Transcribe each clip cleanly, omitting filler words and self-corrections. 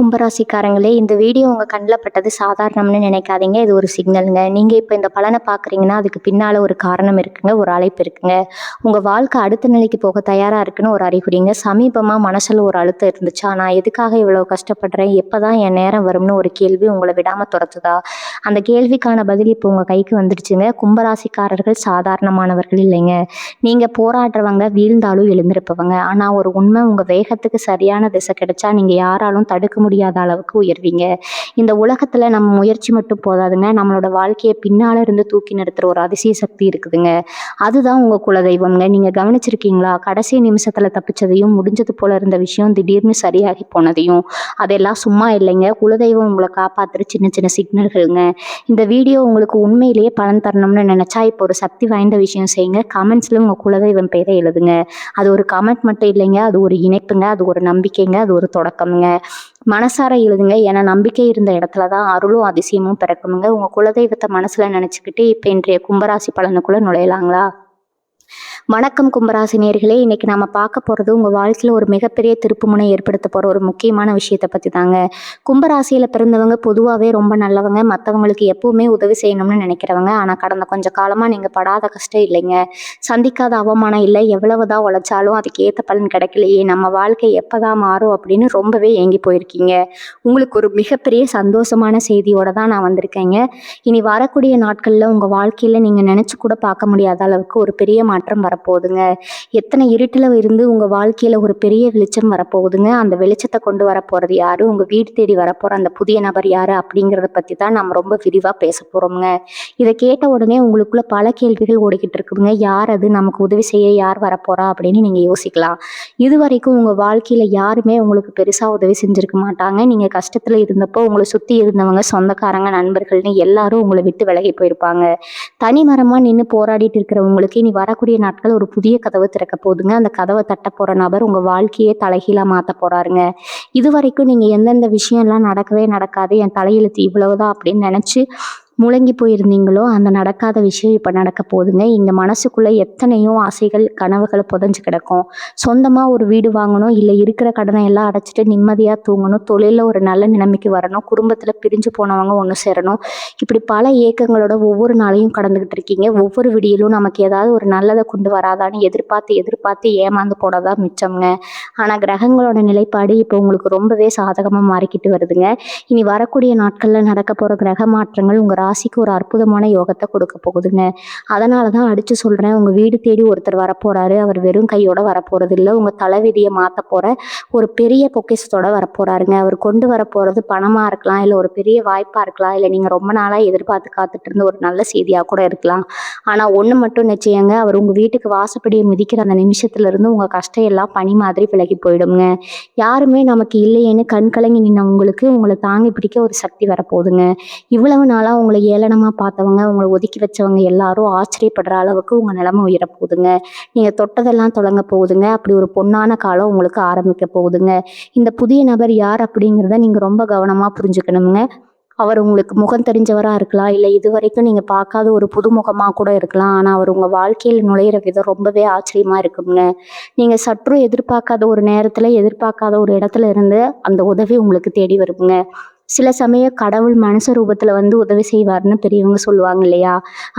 கும்பராசிக்காரங்களே, இந்த வீடியோ உங்க கண்ல பட்டது சாதாரணம்னு நினைக்காதீங்க. இது ஒரு சிக்னலுங்க. நீங்க இப்ப இந்த பலன பார்க்குறீங்கன்னா, அதுக்கு பின்னால ஒரு காரணம் இருக்குங்க. ஒரு அழைப்பு இருக்குங்க. உங்க வாழ்க்கை அடுத்த நிலைக்கு போக தயாரா இருக்குன்னு ஒரு அறிகுறிங்க. சமீபமா மனசுல ஒரு அழுத்தம் இருந்துச்சா? நான் எதுக்காக இவ்வளவு கஷ்டப்படுறேன்? எப்பதான் என் நேரம் வரும்னு ஒரு கேள்வி உங்கள விடாம தொரத்துதா? அந்த கேள்விக்கான பதில் இப்ப உங்க கைக்கு வந்துடுச்சுங்க. கும்பராசிக்காரர்கள் சாதாரணமானவர்கள் இல்லைங்க. நீங்க போராடுறவங்க, வீழ்ந்தாலும் எழுந்திருப்பவங்க. ஆனா ஒரு உண்மை, உங்க வேகத்துக்கு சரியான திசை கிடைச்சா நீங்க யாராலும் தடுக்க முடியாத அளவுக்கு உயர்வீங்க. இந்த உலகத்துல நம்ம முயற்சி மட்டும் போதாதுங்க. நம்மளோட வாழ்க்கையை பின்னால இருந்து தூக்கி நிறுத்துற ஒரு அதிசய சக்தி இருக்குதுங்க. அதுதான் உங்க குலதெய்வம்ங்க. நீங்க கவனிச்சிருக்கீங்களா? கடைசி நிமிஷத்துல தப்பிச்சதையும், முடிஞ்சது போல இருந்த விஷயம் திடீர்னு சரியாகி போனதையும். அதெல்லாம் சும்மா இல்லைங்க. குலதெய்வம் உங்களை காப்பாத்துற சின்ன சின்ன சிக்னல்கள்ங்க. இந்த வீடியோ உங்களுக்கு உண்மையிலேயே பலன் தரணும்னு நினைச்சா இப்போ ஒரு சக்தி வாய்ந்த விஷயம் செய்யுங்க. கமெண்ட்ஸ்ல உங்க குலதெய்வம் பேரை எழுதுங்க. அது ஒரு கமெண்ட் மட்டும் இல்லைங்க. அது ஒரு இணைப்புங்க. அது ஒரு நம்பிக்கைங்க. அது ஒரு தொடக்கம்ங்க. மனசார எழுதுங்க. ஏன்னா நம்பிக்கை இருந்த இடத்துலதான் அருளும் அதிசயமும் பிறக்குமுங்க. உங்க குலதெய்வத்தை மனசுல நினைச்சுக்கிட்டு இப்ப இன்றைய கும்பராசி பலனுக்குள்ள நுழையலாங்களா? வணக்கம் கும்பராசி நேயர்களே. இன்னைக்கு நாம பார்க்க போறது உங்க வாழ்க்கையில ஒரு மிகப்பெரிய திருப்புமுனை ஏற்படுத்த போற ஒரு முக்கியமான விஷயத்தை பத்தி தாங்க. கும்பராசியில பிறந்தவங்க பொதுவாவே ரொம்ப நல்லவங்க. மற்றவங்களுக்கு எப்பவுமே உதவி செய்யணும்னு நினைக்கிறவங்க. ஆனா கடந்த கொஞ்ச காலமா நீங்க படாத கஷ்டம் இல்லைங்க. சந்திக்காத அவமானம் இல்லை. எவ்வளவுதான் உழைச்சாலும் அதுக்கு ஏத்த பலன் கிடைக்கலையே, நம்ம வாழ்க்கை எப்பதான் மாறும் அப்படின்னு ரொம்பவே ஏங்கி போயிருக்கீங்க. உங்களுக்கு ஒரு மிகப்பெரிய சந்தோஷமான செய்தியோட தான் நான் வந்திருக்கேங்க. இனி வரக்கூடிய நாட்கள்ல உங்க வாழ்க்கையில நீங்க நினைச்சு கூட பார்க்க முடியாத அளவுக்கு ஒரு பெரிய மாற்றம் வரப்போகுதுங்க. எத்தனை இருட்டுல இருந்து உங்க வாழ்க்கையில ஒரு பெரிய வெளிச்சம் வரப்போகுதுங்க. அந்த வெளிச்சத்தை கொண்டு வரப்போறது யாரு? உங்க வீடு தேடி வரப்போற அந்த புதிய நபர் யாரு? அப்படிங்கிறத பத்தி தான் நம்ம ரொம்ப விரிவா பேச போறோம்ங்க. இதை கேட்ட உடனே உங்களுக்குள்ள பல கேள்விகள் ஓடிக்கிட்டு இருக்குதுங்க. யார் அது? நமக்கு உதவி செய்ய யார் வரப்போறா அப்படின்னு நீங்க யோசிக்கலாம். இது வரைக்கும் உங்க வாழ்க்கையில யாருமே உங்களுக்கு பெருசா உதவி செஞ்சிருக்க மாட்டாங்க. நீங்க கஷ்டத்துல இருந்தப்போ உங்களை சுத்தி இருந்தவங்க, சொந்தக்காரங்க, நண்பர்கள்னு எல்லாரும் உங்களை விட்டு விலகி போயிருப்பாங்க. தனிமரமா நின்று போராடிட்டு இருக்கிறவங்களுக்கு இனி வரக்கூடிய நாட்கள் ஒரு புதிய கதவு திறக்க போகுதுங்க. அந்த கதவை தட்ட போற நபர் உங்க வாழ்க்கையே தலைகீழா மாத்த போறாருங்க. இது வரைக்கும் நீங்க எந்தெந்த விஷயம்லாம் நடக்கவே நடக்காது, என் தலையெழுத்து இவ்வளவுதான் அப்படின்னு நினைச்சு முழங்கி போயிருந்தீங்களோ, அந்த நடக்காத விஷயம் இப்ப நடக்க போகுதுங்க. இங்க மனசுக்குள்ள எத்தனையோ ஆசைகள், கனவுகள் புதைஞ்சு கிடக்கும். சொந்தமா ஒரு வீடு வாங்கணும், இல்ல இருக்கிற கடனை எல்லாம் அடைச்சிட்டு நிம்மதியா தூங்கணும், தொழில ஒரு நல்ல நிலைமைக்கு வரணும், குடும்பத்துல பிரிஞ்சு போனவங்க ஒண்ணு சேரணும். இப்படி பல ஏக்கங்களோட ஒவ்வொரு நாளையும் கடந்துகிட்டு இருக்கீங்க. ஒவ்வொரு விடியலும் நமக்கு ஏதாவது ஒரு நல்லதை கொண்டு வராதான்னு எதிர்பார்த்து எதிர்பார்த்து ஏமாந்து போனதான் மிச்சம்ங்க. ஆனா கிரகங்களோட நிலைப்பாடு இப்போ உங்களுக்கு ரொம்பவே சாதகமா மாறிக்கிட்டு வருதுங்க. இனி வரக்கூடிய நாட்கள்ல நடக்க போற கிரக மாற்றங்கள் உங்க ராசிக்கு ஒரு அற்புதமான யோகத்தை கொடுக்க போகுதுங்க. அதனாலதான் அடிச்சு சொல்றேன், உங்க வீடு தேடி ஒருத்தர் வரப்போறாரு. அவர் வெறும் கையோட வரப்போறது இல்லை, உங்க தலைவிதியை மாத்த போற ஒரு பெரிய பொக்கிஷத்தோட வரப்போறாருங்க. அவர் கொண்டு வரப்போறது பணமா இருக்கலாம், இல்ல ஒரு பெரிய வாய்ப்பா இருக்கலாம், இல்ல நீங்க ரொம்ப நாளா எதிர்பார்த்து காத்துட்டு இருந்த ஒரு நல்ல செய்தியா கூட இருக்கலாம். ஆனா ஒண்ணு மட்டும் நிச்சயங்க, அவர் உங்க வீட்டுக்கு வாசப்படியை மிதிக்கிற அந்த நிமிஷத்துல இருந்து உங்க கஷ்டம் எல்லாம் பனி மாதிரி விலகி போயிடுங்க. யாருமே நமக்கு இல்லையேன்னு கண் கலங்கி நின்ன உங்களுக்கு உங்களை தாங்கி பிடிக்க ஒரு சக்தி வரப்போகுதுங்க. இவ்வளவு நாளா உங்களை ஏளனமா பார்த்தவங்க, உங்களை ஒதுக்கி வச்சவங்க எல்லாரும் ஆச்சரியப்படுற அளவுக்கு உங்க நிலைமை உயர போகுதுங்க. நீங்க தொட்டதெல்லாம் தொடங்க போகுதுங்க. அப்படி ஒரு பொன்னான காலம் உங்களுக்கு ஆரம்பிக்க போகுதுங்க. இந்த புதிய நபர் யார் அப்படிங்கிறத நீங்க ரொம்ப கவனமா புரிஞ்சுக்கணுங்க. அவர் உங்களுக்கு முகம் தெரிஞ்சவரா இருக்கலாம், இல்லை இது வரைக்கும் நீங்க பார்க்காத ஒரு புதுமுகமா கூட இருக்கலாம். ஆனா அவர் உங்க வாழ்க்கையில் நுழையிற விதம் ரொம்பவே ஆச்சரியமா இருக்குங்க. நீங்க சற்றும் எதிர்பார்க்காத ஒரு நேரத்துல, எதிர்பார்க்காத ஒரு இடத்துல இருந்து அந்த உதவி உங்களுக்கு தேடி வருங்க. சில சமயம் கடவுள் மனுஷ ரூபத்துல வந்து உதவி செய்வார்னு பெரியவங்க சொல்லுவாங்க இல்லையா?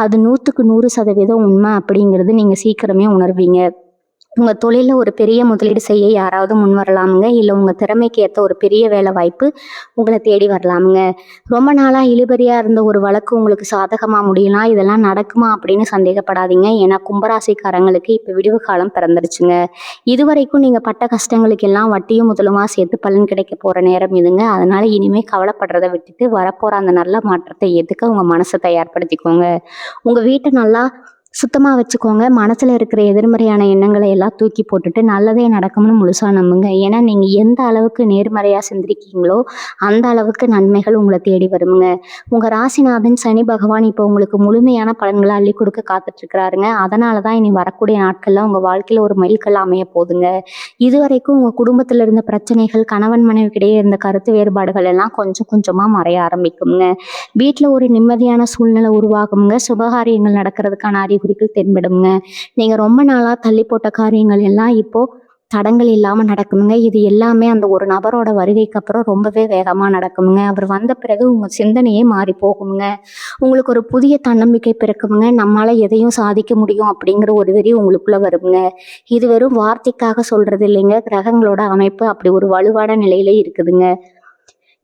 அது 100% உண்மை அப்படிங்கிறது நீங்க சீக்கிரமே உணர்வீங்க. உங்க தொழில ஒரு பெரிய முதலீடு செய்ய யாராவது முன் வரலாமுங்க. இல்ல உங்க திறமைக்கு ஏத்த ஒரு பெரிய வேலை வாய்ப்பு உங்களை தேடி வரலாமுங்க. ரொம்ப நாளா இழுபறியா இருந்த ஒரு வழக்கு உங்களுக்கு சாதகமா முடியலாம். இதெல்லாம் நடக்குமா அப்படின்னு சந்தேகப்படாதீங்க. ஏன்னா கும்பராசிக்காரங்களுக்கு இப்ப விடிவு காலம் பிறந்துருச்சுங்க. இதுவரைக்கும் நீங்க பட்ட கஷ்டங்களுக்கு எல்லாம் வட்டியும் முதலுமா சேர்த்து பலன் கிடைக்க போற நேரம் இதுங்க. அதனால இனிமே கவலைப்படுறதை விட்டுட்டு வரப்போற அந்த நல்ல மாற்றத்தை ஏத்துக்க உங்க மனசை தயார்படுத்திக்கோங்க. உங்க வீட்டை நல்லா சுத்தமா வச்சுக்கோங்க. மனசுல இருக்கிற எதிர்மறையான எண்ணங்களை எல்லாம் தூக்கி போட்டுட்டு நல்லதே நடக்கும்னு முழுசா நம்புங்க. ஏன்னா நீங்க எந்த அளவுக்கு நேர்மறையா சிந்திருக்கீங்களோ அந்த அளவுக்கு நன்மைகள் உங்களை தேடி வருங்க. உங்க ராசிநாதன் சனி பகவான் இப்போ உங்களுக்கு முழுமையான பலன்களை அள்ளி கொடுக்க காத்துட்டு இருக்கிறாருங்க. அதனாலதான் இனி வரக்கூடிய நாட்கள்ல உங்க வாழ்க்கையில ஒரு மைல்கல் அமைய போகுதுங்க. இதுவரைக்கும் உங்க குடும்பத்துல இருந்த பிரச்சனைகள், கணவன் மனைவிக்கிடையே இருந்த கருத்து வேறுபாடுகள் எல்லாம் கொஞ்சம் கொஞ்சமா மறைய ஆரம்பிக்குங்க. வீட்டுல ஒரு நிம்மதியான சூழ்நிலை உருவாகுங்க. சுபகாரியங்கள் நடக்கிறதுக்கான அறிகுறிகள் தென்படுங்க. நீங்க ரொம்ப நாளா தள்ளி போட்ட காரியங்கள் எல்லாம் இப்போ தடங்கள் இல்லாமல் நடக்குமுங்க. இது எல்லாமே அந்த ஒரு நபரோட வருகைக்கு அப்புறம் ரொம்பவே வேகமாக நடக்குமுங்க. அவர் வந்த பிறகு உங்கள் சிந்தனையே மாறி போகுங்க. உங்களுக்கு ஒரு புதிய தன்னம்பிக்கை பிறக்குமுங்க. நம்மளால் எதையும் சாதிக்க முடியும் அப்படிங்கிற ஒரு வெறி உங்களுக்குள்ளே வருங்க. இது வெறும் வார்த்தைக்காக சொல்கிறது இல்லைங்க. கிரகங்களோட அமைப்பு அப்படி ஒரு வலுவான நிலையில இருக்குதுங்க.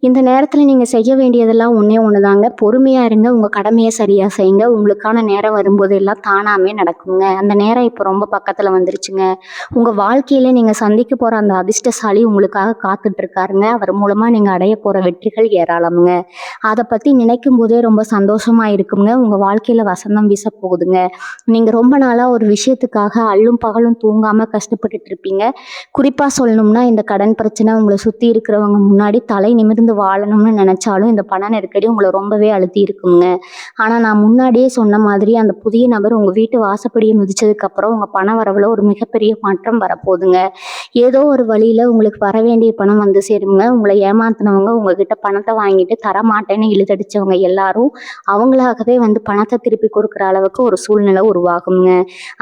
இந்த நேரத்தில் நீங்கள் செய்ய வேண்டியதெல்லாம் ஒன்றே ஒன்று தாங்க. பொறுமையாக இருங்க. உங்கள் கடமையை சரியாக செய்யுங்க. உங்களுக்கான நேரம் வரும்போது எல்லாம் தானாகவே நடக்குங்க. அந்த நேரம் இப்போ ரொம்ப பக்கத்தில் வந்துருச்சுங்க. உங்கள் வாழ்க்கையில் நீங்கள் சந்திக்க போகிற அந்த அதிர்ஷ்டசாலி உங்களுக்காக காத்துட்ருக்காருங்க. அவர் மூலமாக நீங்கள் அடைய போகிற வெற்றிகள் ஏராளமுங்க. அதை பற்றி நினைக்கும் போதே ரொம்ப சந்தோஷமாக இருக்குங்க. உங்கள் வாழ்க்கையில் வசந்தம் வீச போகுதுங்க. நீங்கள் ரொம்ப நாளாக ஒரு விஷயத்துக்காக அல்லும் பகலும் தூங்காமல் கஷ்டப்பட்டுட்டு இருப்பீங்க. குறிப்பாக சொல்லணும்னா இந்த கடன் பிரச்சனை உங்களை சுற்றி இருக்கிறவங்க முன்னாடி தலை நிமிர்ந்து வாழணும்னு நினைச்சாலும் இந்த பண நெருக்கடி உங்களை ரொம்பவே அழுத்தி இருக்குங்க. ஆனால் நான் முன்னாடியே சொன்ன மாதிரி அந்த புதிய நபர் உங்கள் வீட்டு வாசப்படியை மிதிச்சதுக்கு அப்புறம் உங்கள் பண வரவில் ஒரு மிகப்பெரிய மாற்றம் வரப்போகுதுங்க. ஏதோ ஒரு வழியில் உங்களுக்கு வர வேண்டிய பணம் வந்து சேருங்க. உங்களை ஏமாத்தினவங்க உங்ககிட்ட பணத்தை வாங்கிட்டு தரமாட்டேன்னு இழுத்தடிச்சவங்க எல்லாரும் அவங்களாகவே வந்து பணத்தை திருப்பி கொடுக்குற அளவுக்கு ஒரு சூழ்நிலை உருவாகுங்க.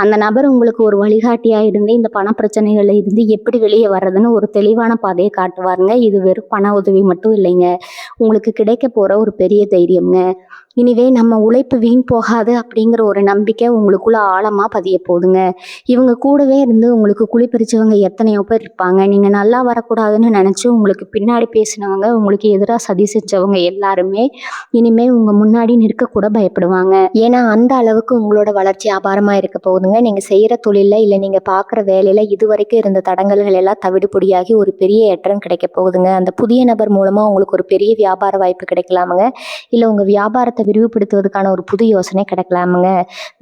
அந்த நபர் உங்களுக்கு ஒரு வழிகாட்டியாக இருந்து இந்த பண பிரச்சனைகளில் இருந்து எப்படி வெளியே வர்றதுன்னு ஒரு தெளிவான பாதையை காட்டுவாருங்க. இது வெறும் பண உதவி மட்டும் இல்லைங்க, உங்களுக்கு கிடைக்க போற ஒரு பெரிய தைரியம்ங்க. இனிவே நம்ம உழைப்பு வீண் போகாது அப்படிங்கிற ஒரு நம்பிக்கை உங்களுக்குள்ள ஆழமா பதிய போகுதுங்க. இவங்க கூடவே இருந்து உங்களுக்கு குழி பறிச்சவங்க எத்தனையோ பேர் இருப்பாங்க. நீங்க நல்லா வரக்கூடாதுன்னு நினைச்சு உங்களுக்கு பின்னாடி பேசினவங்க, உங்களுக்கு எதிராக சதி செஞ்சவங்க எல்லாருமே இனிமே உங்க முன்னாடி நிற்க கூட பயப்படுவாங்க. ஏன்னா அந்த அளவுக்கு உங்களோட வளர்ச்சி அபாரமா இருக்க போகுதுங்க. நீங்க செய்யற தொழில இல்ல நீங்க பாக்குற வேலையில இதுவரைக்கும் இருந்த தடங்கல்கள் எல்லாம் தவிடுபொடியாகி ஒரு பெரிய ஏற்றம் கிடைக்க போகுதுங்க. அந்த புதிய நபர் மூலமா உங்களுக்கு ஒரு பெரிய வியாபார வாய்ப்பு கிடைக்கலாமுங்க. இல்ல உங்க வியாபாரத்தை விரிவுபடுத்துவதற்கான ஒரு புது யோசனை கிடைக்கலாமுங்க.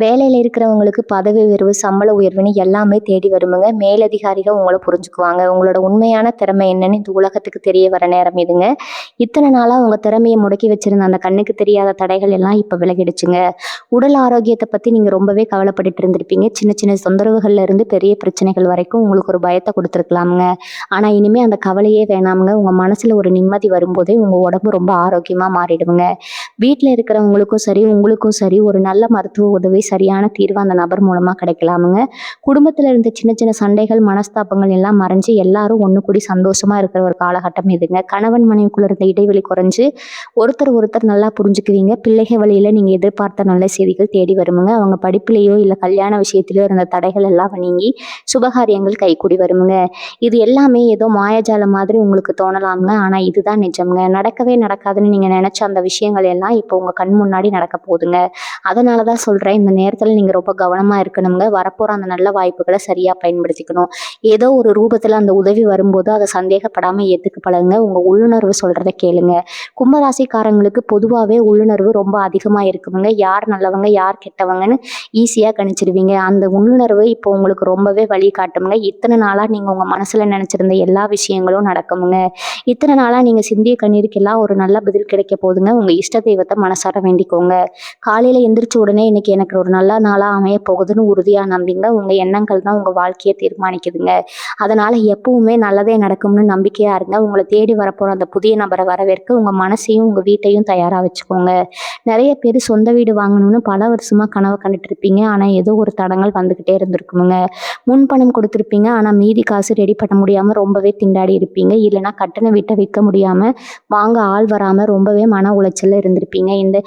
வேலையில இருக்கிறவங்களுக்கு பதவி உயர்வு, சம்பள உயர்வுன்னு எல்லாமே தேடி வருமுங்க. மேலதிகாரிகள் உங்களை புரிஞ்சுக்குவாங்க. உங்களோட உண்மையான திறமை என்னன்னு இந்த உலகத்துக்கு தெரிய வர நேரம் இதுங்க. இத்தனை நாளா உங்க திறமையை முடக்கி வச்சிருந்த அந்த கண்ணுக்கு தெரியாத தடைகள் எல்லாம் இப்ப விலகிடுச்சுங்க. உடல் ஆரோக்கியத்தை பத்தி நீங்க ரொம்பவே கவலைப்பட்டுட்டு இருந்திருப்பீங்க. சின்ன சின்ன தொந்தரவுகள்ல இருந்து பெரிய பிரச்சனைகள் வரைக்கும் உங்களுக்கு ஒரு பயத்தை கொடுத்துருக்கலாமுங்க. ஆனா இனிமே அந்த கவலையே வேணாமுங்க. உங்க மனசுல ஒரு நிம்மதி வரும்போதே உங்க உடம்பு ரொம்ப ஆரோக்கியமா மாறிடுங்க. வீட்டில் இருக்கிறவங்களுக்கும் சரி உங்களுக்கும் சரி ஒரு நல்ல மருத்துவ உதவி சரியான தீர்வு அந்த நபர் மூலமா கிடைக்கலாமுங்க. குடும்பத்துல இருந்த சின்ன சின்ன சண்டைகள், மனஸ்தாபங்கள் எல்லாம் மறைஞ்சு எல்லாரும் ஒண்ணு கூடி சந்தோஷமா இருக்கிற ஒரு காலகட்டம் இதுங்க. கணவன் மனைவிக்குள்ள இருந்த இடைவெளி குறைஞ்சு ஒருத்தர் நல்லா புரிஞ்சுக்குவீங்க. பிள்ளைகள் வழியில நீங்க எதிர்பார்த்த நல்ல செய்திகள் தேடி வருமுங்க. அவங்க படிப்புலையோ இல்ல கல்யாண விஷயத்திலயோ இருந்த தடைகள் எல்லாம் நீங்கி சுபகாரியங்கள் கைகூடி வருமுங்க. இது எல்லாமே ஏதோ மாயாஜாலம் மாதிரி உங்களுக்கு தோணலாமுங்க. ஆனா இதுதான் நிஜம்ங்க. நடக்கவே நடக்காதுன்னு நீங்க நினைச்ச அந்த விஷயங்கள் எல்லாம் இப்போ உங்க கண் முன்னாடி நடக்க போகுதுங்க. அதனாலதான் சொல்றேன், இந்த நேரத்துல நீங்க ரொம்ப கவனமா இருக்கணுங்க. வரப்போற அந்த நல்ல வாய்ப்புகளை சரியா பயன்படுத்திக்கணும். ஏதோ ஒரு ரூபத்துல அந்த உதவி வரும்போது அதை சந்தேகப்படாம ஏத்துக்க பழகுங்க. உங்க உள்ளுணர்வு சொல்றதை கேளுங்க. கும்பராசிக்காரங்களுக்கு பொதுவாகவே உள்ளுணர்வு ரொம்ப அதிகமா இருக்குங்க. யார் நல்லவங்க யார் கெட்டவங்கன்னு ஈஸியா கணிச்சிடுவீங்க. அந்த உள்ளுணர்வு இப்போ உங்களுக்கு ரொம்பவே வழி காட்டுமுங்க. இத்தனை நாளா நீங்க உங்க மனசுல நினைச்சிருந்த எல்லா விஷயங்களும் நடக்குமுங்க. இத்தனை நாளா நீங்க சிந்திய கண்ணீருக்கெல்லாம் ஒரு நல்ல பதில் கிடைக்க போகுதுங்க. உங்க இஷ்ட தெய்வத்தை மனசார வேண்டிக்கோங்க. காலையில எந்திரிச்ச உடனே இன்னைக்கு எனக்கு ஒரு நல்ல நாளா அமைய போகுதுன்னு உறுதியா நம்பிங்க. உங்க எண்ணங்கள் தான் உங்க வாழ்க்கையை தீர்மானிக்குதுங்க. அதனால எப்பவுமே நல்லதே நடக்கும்னு நம்பிக்கையா இருங்க. உங்களை தேடி வரப்போற அந்த புதிய நபரை வரவேற்க உங்க மனசையும் உங்க வீட்டையும் தயாரா வச்சுக்கோங்க. நிறைய பேர் சொந்த வீடு வாங்கணும்னு பல வருஷமா கனவு கண்டுட்டு இருப்பீங்க. ஆனா ஏதோ ஒரு தடங்கள் வந்துகிட்டே இருந்திருக்குமுங்க. முன்பணம் கொடுத்துருப்பீங்க. ஆனா மீதி காசு ரெடி பண்ண முடியாம ரொம்பவே திண்டாடி இருப்பீங்க. இல்லைன்னா கட்டண வீட்டை விற்க முடியாம வாங்க ஆள் வராம ரொம்பவே மன உளைச்சல்ல இருந்திருப்பீங்க. இந்த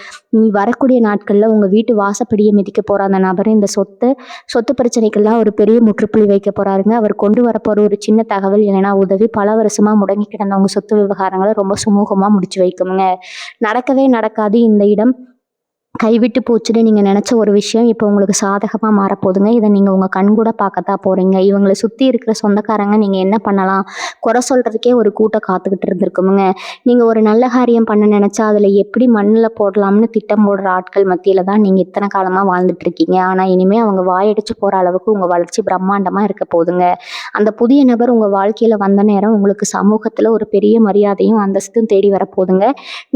வரக்கூடிய நாட்கள்ல உங்க வீட்டு வாசப்படியை மிதிக்க போற அந்த நபர் இந்த சொத்து பிரச்சனைக்கெல்லாம் ஒரு பெரிய முற்றுப்புள்ளி வைக்க போறாருங்க. அவர் கொண்டு வரப்போற ஒரு சின்ன தகவல் இல்லைன்னா உதவி பல வருஷமா முடங்கி கிடந்த உங்க சொத்து விவகாரங்களை ரொம்ப சுமூகமா முடிச்சு வைக்குமுங்க. நடக்கவே நடக்காது இந்த இடம் கைவிட்டு போச்சுன்னு நீங்கள் நினச்ச ஒரு விஷயம் இப்போ உங்களுக்கு சாதகமாக மாறப்போகுதுங்க. இதை நீங்கள் உங்கள் கண் கூட பார்க்கத்தான் போகிறீங்க. இவங்களை சுற்றி இருக்கிற சொந்தக்காரங்க நீங்கள் என்ன பண்ணலாம் குறை சொல்கிறதுக்கே ஒரு கூட்டம் காத்துக்கிட்டு இருந்திருக்குமுங்க. நீங்கள் ஒரு நல்ல காரியம் பண்ண நினச்சா அதில் எப்படி மண்ணில் போடலாம்னு திட்டம் போடுற ஆட்கள் மத்தியில் தான் நீங்கள் இத்தனை காலமாக வாழ்ந்துட்டுருக்கீங்க. ஆனால் இனிமேல் அவங்க வாயடிச்சு போகிற அளவுக்கு உங்கள் வளர்ச்சி பிரம்மாண்டமாக இருக்க போகுதுங்க. அந்த புதிய நபர் உங்கள் வாழ்க்கையில் வந்த நேரம் உங்களுக்கு சமூகத்தில் ஒரு பெரிய மரியாதையும் அந்தஸ்தும் தேடி வரப்போகுதுங்க.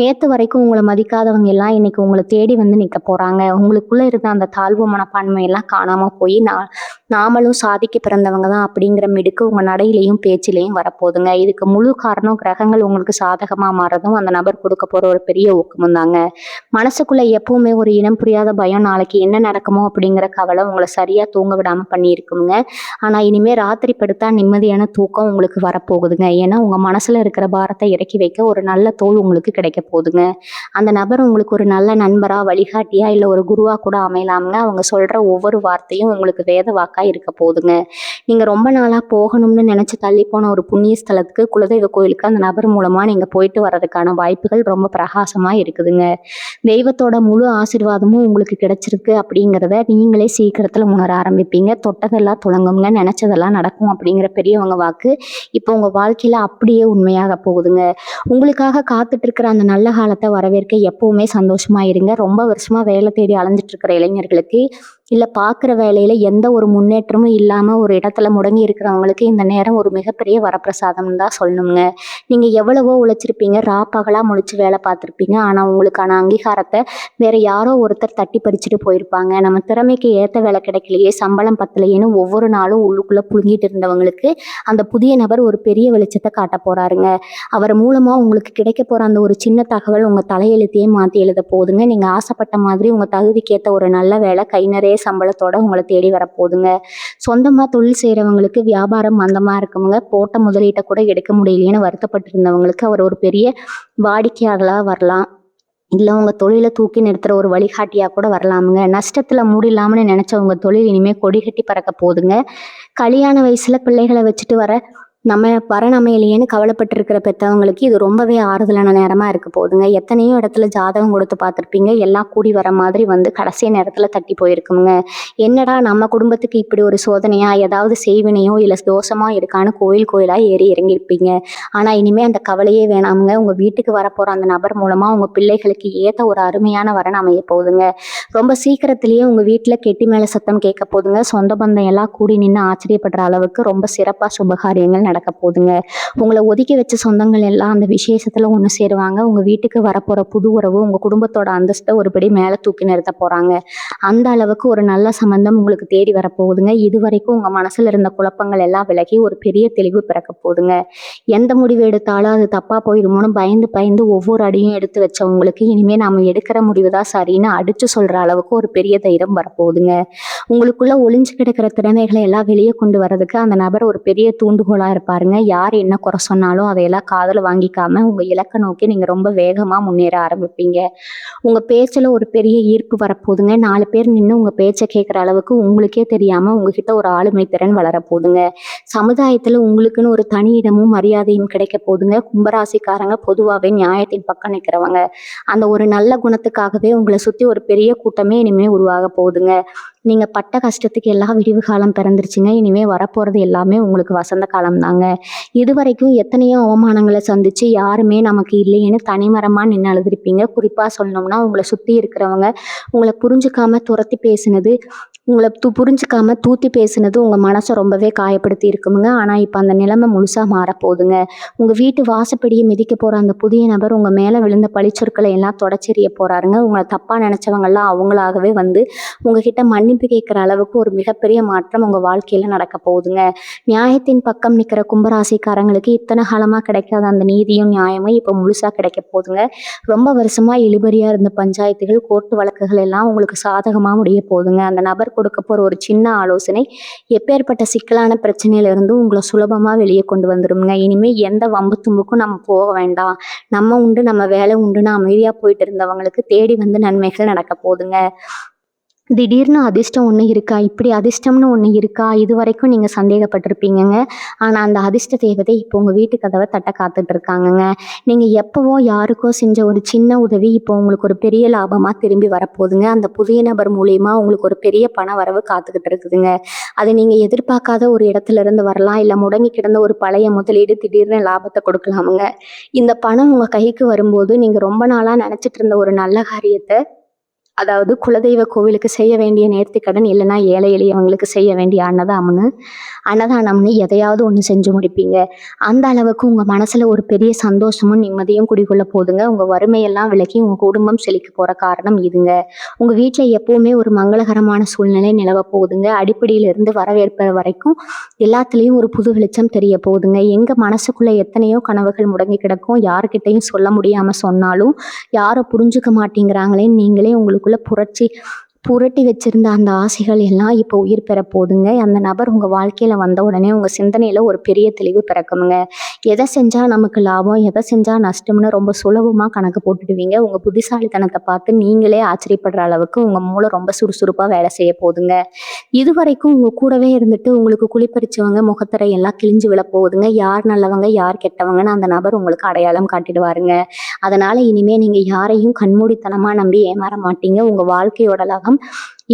நேற்று வரைக்கும் உங்களை மதிக்காதவங்க எல்லாம் இன்னைக்கு உங்களை தேடி வந்து நிற்க போறாங்க. உங்களுக்குள்ள இருந்த அந்த தாழ்வு மனப்பான்மை எல்லாம் காணாம போய் நாமளும் சாதிக்க பிறந்தவங்க தான் அப்படிங்கிற மிடுக்கு உங்கள் நடையிலையும் பேச்சிலையும் வரப்போகுதுங்க. இதுக்கு முழு காரணம் கிரகங்கள் உங்களுக்கு சாதகமாக மாறதும் அந்த நபர் கொடுக்க போகிற ஒரு பெரிய ஊக்கமும் தாங்க. மனசுக்குள்ள எப்பவுமே ஒரு இனம் புரியாத பயம், நாளைக்கு என்ன நடக்குமோ அப்படிங்கிற கவலை உங்களை சரியாக தூங்க விடாமல் பண்ணியிருக்குங்க. ஆனால் இனிமேல் ராத்திரி படுத்தா நிம்மதியான தூக்கம் உங்களுக்கு வரப்போகுதுங்க. ஏன்னா உங்கள் மனசில் இருக்கிற பாரத்தை இறக்கி வைக்க ஒரு நல்ல தோள் உங்களுக்கு கிடைக்க போகுதுங்க. அந்த நபர் உங்களுக்கு ஒரு நல்ல நண்பரா, வழிகாட்டியா, இல்லை ஒரு குருவா கூட அமையலாமுங்க. அவங்க சொல்கிற ஒவ்வொரு வார்த்தையும் உங்களுக்கு வேத வாக்கா இருக்க போகுதுங்க. நீங்கள் ரொம்ப நாளாக போகணும்னு நினச்சி தள்ளி போன ஒரு புண்ணிய ஸ்தலத்துக்கு, குலதெய்வ கோயிலுக்கு அந்த நபர் மூலமாக நீங்கள் போயிட்டு வர்றதுக்கான வாய்ப்புகள் ரொம்ப பிரகாசமாக இருக்குதுங்க. தெய்வத்தோட முழு ஆசீர்வாதமும் உங்களுக்கு கிடைச்சிருக்கு அப்படிங்கிறத நீங்களே சீக்கிரத்தில் உணர ஆரம்பிப்பீங்க. தொட்டதெல்லாம் துலங்குங்க, நினச்சதெல்லாம் நடக்கும் அப்படிங்கிற பெரியவங்க வாக்கு இப்போ உங்கள் வாழ்க்கையில் அப்படியே உண்மையாக போகுதுங்க. உங்களுக்காக காத்துட்டு இருக்கிற அந்த நல்ல காலத்தை வரவேற்க எப்பவுமே சந்தோஷமா இருங்க. ரொம்ப வருஷமா வேலை தேடி அலைஞ்சிட்டு இருக்கிற இளைஞர்களுக்கு, இல்லை பார்க்குற வேலையில் எந்த ஒரு முன்னேற்றமும் இல்லாமல் ஒரு இடத்துல முடங்கி இருக்கிறவங்களுக்கு இந்த நேரம் ஒரு மிகப்பெரிய வரப்பிரசாதம்னு தான் சொல்லணுங்க. நீங்கள் எவ்வளவோ உழைச்சிருப்பீங்க, பகலாக முழிச்சு வேலை பார்த்துருப்பீங்க. ஆனால் உங்களுக்கான அங்கீகாரத்தை வேற யாரோ ஒருத்தர் தட்டி பறிச்சுட்டு போயிருப்பாங்க. நம்ம திறமைக்கு ஏற்ற வேலை கிடைக்கலையே, சம்பளம் பத்தலையேன்னு ஒவ்வொரு நாளும் உள்ளுக்குள்ளே புழுங்கிட்டு இருந்தவங்களுக்கு அந்த புதிய நபர் ஒரு பெரிய வெளிச்சத்தை காட்ட போகிறாருங்க. அவர் மூலமாக உங்களுக்கு கிடைக்க போகிற அந்த ஒரு சின்ன தகவல் உங்கள் தலையெழுத்தையே மாற்றி எழுத போகுதுங்க. நீங்கள் ஆசைப்பட்ட மாதிரி உங்கள் தகுதிக்கேற்ற ஒரு நல்ல வேலை கை நிறைய சம்பளத்தோட உங்களை தேடி வரப்போகுதுங்க. சொந்தமாக தொழில் செய்கிறவங்களுக்கு வியாபாரம் மந்தமாக இருக்குங்க. போட்ட முதலீட்டை கூட எடுக்க முடியலையேன்னு வருத்தப்பட்டு இருந்தவங்களுக்கு அவர் ஒரு பெரிய வாடிக்கையாளராக வரலாம். இல்லை உங்கள் தொழிலை தூக்கி நிறுத்துகிற ஒரு வழிகாட்டியாக கூட வரலாமுங்க. நஷ்டத்தில் மூடிடலாம்னு நினச்ச உங்கள் தொழில் இனிமேல் கொடி கட்டி பறக்க போகுதுங்க. கல்யாண வயசில் பிள்ளைகளை வச்சுட்டு வர நம்ம அமையலையேன்னு கவலைப்பட்டிருக்கிற பெற்றவங்களுக்கு இது ரொம்பவே ஆறுதலான நேரமாக இருக்க போகுதுங்க. எத்தனையோ இடத்துல ஜாதகம் கொடுத்து பார்த்துருப்பீங்க, எல்லாம் கூடி வர மாதிரி வந்து கடைசி நேரத்தில் தட்டி போயிருக்குங்க. என்னடா நம்ம குடும்பத்துக்கு இப்படி ஒரு சோதனையா, ஏதாவது செய்வினையோ இல்லை தோஷமோ இருக்கான்னு கோயிலாக ஏறி இறங்கியிருப்பீங்க. ஆனால் இனிமேல் அந்த கவலையே வேணாமுங்க. உங்கள் வீட்டுக்கு வரப்போகிற அந்த நபர் மூலமாக உங்கள் பிள்ளைகளுக்கு ஏற்ற ஒரு அருமையான வரன் அமைய போகுதுங்க. ரொம்ப சீக்கிரத்திலேயே உங்கள் வீட்டில் கெட்டி மேலே சத்தம் கேட்க போகுதுங்க. சொந்த பந்தம் எல்லாம் கூடி நின்று ஆச்சரியப்படுற அளவுக்கு ரொம்ப சிறப்பாக சுபகாரியங்கள் நடக்க போகுதுங்க. உங்களை ஒதுக்கி வச்ச சொந்தங்கள் எல்லாம் அந்த விசேஷத்துல ஒன்று சேருவாங்க. உங்க வீட்டுக்கு வரப்போற புது உறவு உங்க குடும்பத்தோட அந்தஸ்தை ஒருபடி மேல தூக்கி நிறுத்த போறாங்க. அந்த அளவுக்கு ஒரு நல்ல சம்பந்தம் உங்களுக்கு தேடி வரப்போகுதுங்க. இது வரைக்கும் உங்க மனசுல இருந்த குழப்பங்கள் எல்லாம் விலகி ஒரு பெரிய தெளிவு பிறக்க போகுதுங்க. எந்த முடிவு எடுத்தாலும் அது தப்பா போயிடுமோன்னு பயந்து ஒவ்வொரு அடியும் எடுத்து வச்சவங்களுக்கு இனிமே நாம எடுக்கிற முடிவு தான் சரின்னு அடிச்சு சொல்ற அளவுக்கு ஒரு பெரிய தைரியம் வரப்போகுதுங்க. உங்களுக்குள்ள ஒளிஞ்சு கிடக்கிற திறமைகளை எல்லாம் வெளியே கொண்டு வர்றதுக்கு அந்த நபர் ஒரு பெரிய தூண்டுகோலா இருப்பாருங்க. யார் என்ன குறை சொன்னாலும் அதையெல்லாம் காதில் வாங்கிக்காம உங்க இலக்கை நோக்கி நீங்க ரொம்ப வேகமா முன்னேற ஆரம்பிப்பீங்க. உங்க பேச்சுல ஒரு பெரிய ஈர்ப்பு வரப்போகுதுங்க. 4 பேர் நின்று உங்க பேச்சை கேட்குற அளவுக்கு உங்களுக்கே தெரியாம உங்ககிட்ட ஒரு ஆளுமை திறன் வளரப்போகுதுங்க. சமுதாயத்துல உங்களுக்குன்னு ஒரு தனி இடமும் மரியாதையும் கிடைக்க போகுதுங்க. கும்பராசிக்காரங்க பொதுவாகவே நியாயத்தின் பக்கம் நிற்கிறவங்க. அந்த ஒரு நல்ல குணத்துக்காகவே உங்களை சுற்றி ஒரு பெரிய கூட்டமே இனிமேல் உருவாக போகுதுங்க. நீங்க பட்ட கஷ்டத்துக்கு எல்லாம் விடிவு காலம் பிறந்துருச்சுங்க. இனிமே வரப்போறது எல்லாமே உங்களுக்கு வசந்த காலம் தாங்க. இதுவரைக்கும் எத்தனையோ அவமானங்களை சந்திச்சு யாருமே நமக்கு இல்லையேன்னு தனிமரமா நின்று அழுதுருப்பீங்க. குறிப்பா சொல்லணும்னா உங்களை சுத்தி இருக்கிறவங்க உங்களை புரிஞ்சுக்காம துரத்தி பேசினது, உங்களை புரிஞ்சுக்காம தூத்தி பேசினது உங்க மனசை ரொம்பவே காயப்படுத்தி இருக்குமுங்க. ஆனா இப்ப அந்த நிலைமை முழுசா மாறப்போகுதுங்க. உங்க வீட்டு வாசப்படியை மிதிக்க போற அந்த புதிய நபர் உங்க மேல விழுந்த பழிச்சொற்களை எல்லாம் தொடச்செறிய போறாருங்க. உங்களை தப்பா நினைச்சவங்க எல்லாம் அவங்களாகவே வந்து உங்ககிட்ட மன்னிப்பு கேட்கிற அளவுக்கு ஒரு மிகப்பெரிய மாற்றம் உங்க வாழ்க்கையில நடக்க போகுதுங்க. நியாயத்தின் பக்கம் நிற்கிற கும்பராசிக்காரங்களுக்கு இத்தனை காலமா கிடைக்காத அந்த நீதியும் நியாயமும் இப்ப முழுசா கிடைக்க போகுதுங்க. ரொம்ப வருஷமா இழுபறியா இருந்த பஞ்சாயத்துகள், கோர்ட்டு வழக்குகள் எல்லாம் உங்களுக்கு சாதகமா முடிய போகுதுங்க. அந்த நபர் கொடுக்க போற ஒரு சின்ன ஆலோசனை எப்பேற்பட்ட சிக்கலான பிரச்சனையில இருந்து உங்களை சுலபமா வெளியே கொண்டு வந்துருங்க. இனிமே எந்த வம்பு தும்புக்கும் நம்ம போக வேண்டாம், நம்ம உண்டு நம்ம வேலை உண்டுன்னு அமைதியா போயிட்டு இருந்தவங்களுக்கு தேடி வந்து நன்மைகள் நடக்க போகுதுங்க. திடீர்னு அதிர்ஷ்டம் ஒன்று இருக்கா, இப்படி அதிர்ஷ்டம்னு ஒன்று இருக்கா, இது வரைக்கும் நீங்கள் சந்தேகப்பட்டிருப்பீங்கங்க. ஆனால் அந்த அதிர்ஷ்ட தேவதை இப்போ உங்கள் வீட்டு கதவை தட்ட காத்துட்டு இருக்காங்கங்க. நீங்கள் எப்போவோ யாருக்கோ செஞ்ச ஒரு சின்ன உதவி இப்போ உங்களுக்கு ஒரு பெரிய லாபமாக திரும்பி வரப்போகுதுங்க. அந்த புதிய நபர் மூலியமாக உங்களுக்கு ஒரு பெரிய பண வரவு காத்துக்கிட்டு இருக்குதுங்க. அது நீங்கள் எதிர்பார்க்காத ஒரு இடத்துல இருந்து வரலாம், இல்லை முடங்கி கிடந்த ஒரு பழைய முதலீடு திடீர்னு லாபத்தை கொடுக்கலாமுங்க. இந்த பணம் உங்கள் கைக்கு வரும்போது நீங்கள் ரொம்ப நாளாக நினச்சிட்டு இருந்த ஒரு நல்ல காரியத்தை அதாவது குலதெய்வ கோவிலுக்கு செய்ய வேண்டிய நேர்த்திக்கடன், இல்லைன்னா ஏழை எளியவங்களுக்கு செய்ய வேண்டிய அன்னதானம்னு எதையாவது ஒன்று செஞ்சு முடிப்பீங்க. அந்த அளவுக்கு உங்கள் மனசில் ஒரு பெரிய சந்தோஷமும் நிம்மதியும் குடிகொள்ள போதுங்க. உங்கள் வறுமையெல்லாம் விலக்கி உங்கள் குடும்பம் செழிக்க போகிற காரணம் இதுங்க. உங்கள் வீட்டில் எப்போவுமே ஒரு மங்களகரமான சூழ்நிலை நிலவ போகுதுங்க. அடிப்படையிலிருந்து வரவேற்பு வரைக்கும் எல்லாத்துலேயும் ஒரு புது வெளிச்சம் தெரிய போகுதுங்க. எங்கள் மனசுக்குள்ளே எத்தனையோ கனவுகள் முடங்கி கிடக்கும். யாருக்கிட்டையும் சொல்ல முடியாமல் சொன்னாலும் யாரை புரிஞ்சுக்க மாட்டேங்கிறாங்களேன்னு நீங்களே உங்களுக்குள்ள புரட்டி வச்சிருந்த அந்த ஆசைகள் எல்லாம் இப்போ உயிர் பெற போகுதுங்க. அந்த நபர் உங்கள் வாழ்க்கையில் வந்த உடனே உங்கள் சிந்தனையில் ஒரு பெரிய தெளிவு பிறக்குங்க. எதை செஞ்சால் நமக்கு லாபம், எதை செஞ்சால் நஷ்டம்னு ரொம்ப சுலபமாக கணக்கு போட்டுடுவீங்க. உங்கள் புத்திசாலித்தனத்தை பார்த்து நீங்களே ஆச்சரியப்படுற அளவுக்கு உங்கள் மூளை ரொம்ப சுறுசுறுப்பாக வேலை செய்ய போகுதுங்க. இது வரைக்கும் உங்கள் கூடவே இருந்துட்டு உங்களுக்கு குளிப்பறிச்சவங்க முகத்திரை எல்லாம் கிழிஞ்சு விழ போகுதுங்க. யார் நல்லவங்க யார் கெட்டவங்கன்னு அந்த நபர் உங்களுக்கு அடையாளம் காட்டிடுவாருங்க. அதனால் இனிமேல் நீங்கள் யாரையும் கண்மூடித்தனமாக நம்பி ஏமாற மாட்டீங்க. உங்கள் வாழ்க்கையோட லாபம்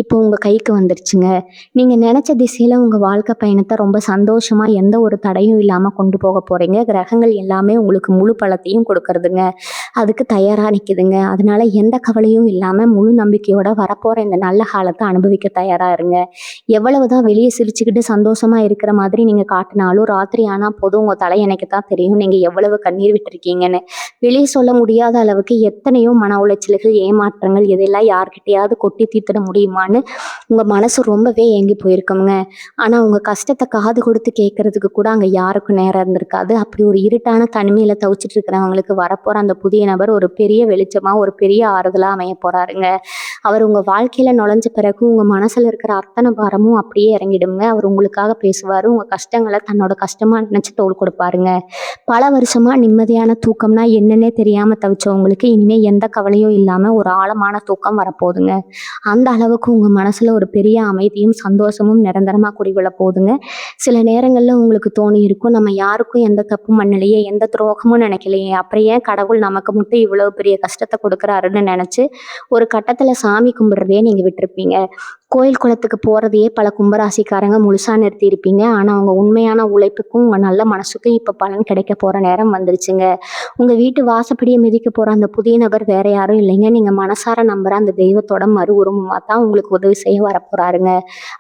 இப்போ உங்கள் கைக்கு வந்துருச்சுங்க. நீங்கள் நினச்ச திசையில் உங்கள் வாழ்க்கை பயணத்தை ரொம்ப சந்தோஷமாக எந்த ஒரு தடையும் இல்லாமல் கொண்டு போக போகிறீங்க. கிரகங்கள் எல்லாமே உங்களுக்கு முழு பலத்தையும் கொடுக்கறதுங்க. அதுக்கு தயாராக நிற்குதுங்க. அதனால எந்த கவலையும் இல்லாமல் முழு நம்பிக்கையோட வரப்போகிற இந்த நல்ல காலத்தை அனுபவிக்க தயாராக இருங்க. எவ்வளவுதான் வெளியே சிரிச்சுக்கிட்டு சந்தோஷமாக இருக்கிற மாதிரி நீங்கள் காட்டினாலும் ராத்திரி ஆனால் போதும் உங்கள் தலையணைக்கு தான் தெரியும் நீங்கள் எவ்வளவு கண்ணீர் விட்டுருக்கீங்கன்னு. வெளியே சொல்ல முடியாத அளவுக்கு எத்தனையோ மன உளைச்சல்கள், ஏமாற்றங்கள் இதெல்லாம் யார்கிட்டையாவது கொட்டி தீர்த்திட முடியுமான்னு உங்கள் மனசு ரொம்பவே ஏங்கி போயிருக்குங்க. ஆனால் உங்கள் கஷ்டத்தை காது கொடுத்து கேட்கறதுக்கு கூட அங்கே யாருக்கும் நேரம் இருந்திருக்காது. அப்படி ஒரு இருட்டான தனிமையில் தவிச்சிட்டு இருக்கிறவங்களுக்கு வரப்போகிற அந்த புதிய நபர் ஒரு பெரிய வெளிச்சமாக ஒரு பெரிய ஆறுதலாக அமைய போகிறாருங்க. அவர் உங்கள் வாழ்க்கையில் நுழைஞ்ச பிறகு உங்கள் மனசில் இருக்கிற அத்தனை பாரமும் அப்படியே இறங்கிடுங்க. அவர் உங்களுக்காக பேசுவார். உங்கள் கஷ்டங்களை தன்னோட கஷ்டமாக நினச்சி தோள் கொடுப்பாருங்க. பல வருஷமாக நிம்மதியான தூக்கம்னா என்னன்னே தெரியாமல் தவிச்சவங்களுக்கு இனிமேல் எந்த கவலையும் இல்லாமல் ஒரு ஆழமான தூக்கம் வரப்போகுதுங்க. அந்த அளவுக்கு உங்கள் மனசில் ஒரு பெரிய அமைதியும் சந்தோஷமும் நிரந்தரமாக குடிகொள்ள போகுதுங்க. சில நேரங்களில் உங்களுக்கு தோணி இருக்கும், நம்ம யாருக்கும் எந்த தப்பும் பண்ணலையே, எந்த துரோகமும் நினைக்கலையே, அப்புறம் ஏன் கடவுள் நமக்கு மட்டும் இவ்வளோ பெரிய கஷ்டத்தை கொடுக்குறாருன்னு நினச்சி ஒரு கட்டத்தில் சாமி கும்பிட்றதையே நீங்கள் விட்டுருப்பீங்க. கோயில் குளத்துக்கு போகிறதையே பல கும்பராசிக்காரங்க முழுசாக நிறுத்தி இருப்பீங்க. ஆனால் அவங்க உண்மையான உழைப்புக்கும் உங்கள் நல்ல மனசுக்கும் இப்போ பலன் கிடைக்க போகிற நேரம் வந்துருச்சுங்க. உங்கள் வீட்டு வாசப்படியை மிதிக்க போகிற அந்த புதிய நபர் வேறு யாரும் இல்லைங்க. நீங்கள் மனசார நம்புகிற அந்த தெய்வத்தோட மறு உருவமாக தான் உங்களுக்கு உதவி செய்ய வரப்போகிறாருங்க.